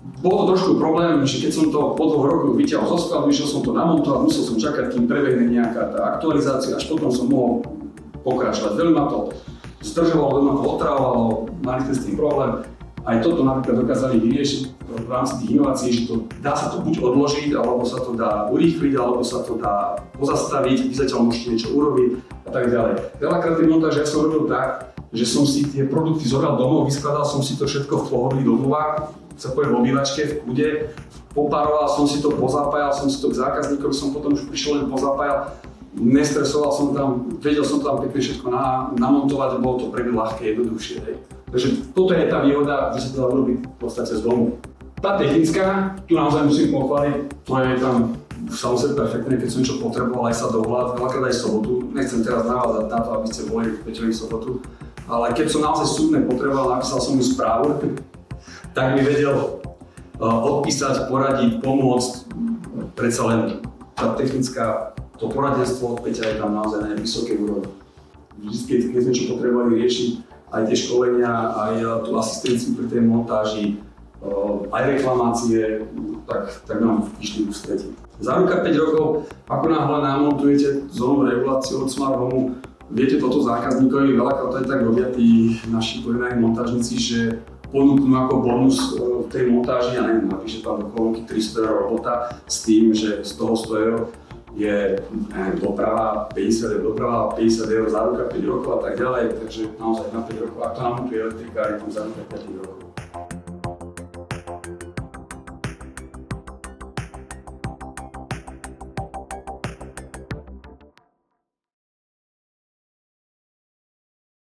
Bol to trošku problém, že keď som to po 2 rokoch vyťahol zo skladu, išiel som to namontovať, musel som čakať, kým prebehne nejaká tá aktualizácia, až potom som mohol pokračovať. Veľmi ma to zdržovalo, veľmi ma to otrávalo, mali sme s tým problém. Aj toto napríklad dokázali vyriešiť v rámci tých inovácií, že to dá sa to buď odložiť, alebo sa to dá urýchliť, alebo sa to dá pozastaviť, vy zatiaľ môžete niečo urobiť a tak ďalej. Veľakrát tie montáže ja som robil tak, že som si tie produkty zobral domov, vyskladal som si to všetko v pohodlí domova, sa poviem v obývačke, v kľude, popároval som si to, pozapájal som si to k zákazníkovi, som potom už prišiel len pozapájal, nestresoval som tam, vedel som tam pekne všetko namontovať, bolo to pre mňa ľahké, jednoduchšie. Hej. Takže toto je tá výhoda, že sa to dá urobiť v podstate z domu. Tá technická, tu naozaj musím pochváliť, to je tam samozrejme perfektné, keď som niečo potreboval, aj sa dohľad, veľakrát aj sobotu. Nechcem teraz navázať na to, aby ste boli večerní sobotu, ale keď som naozaj súdne potreboval, napísal som mu správu, tak mi vedel odpísať, poradiť, pomôcť. Predsa len tá technická, to poradenstvo, Peťa je tam naozaj na vysokej úrovni. Vždy, keď sme čo potrebovali riešiť, aj tie školenia, aj tú asistenciu pri tej montáži, aj reklamácie, tak nám išli v strede. Záruka 5 rokov, ako náhle namontujete zónu reguláciu od Smart Home, viete toto zákazníkovi, veľakrát to aj tak robia tí naši povedaní montážnici, že ponúknú ako bonus v tej montáži, ja neviem, napíše tam do kolónky 300 € robota s tým, že z toho 100 € je doprava 50 €, záruka 5 rokov a tak ďalej, takže naozaj na 5 rokov, ak to namontuje elektrikári, tam záruka 5 rokov.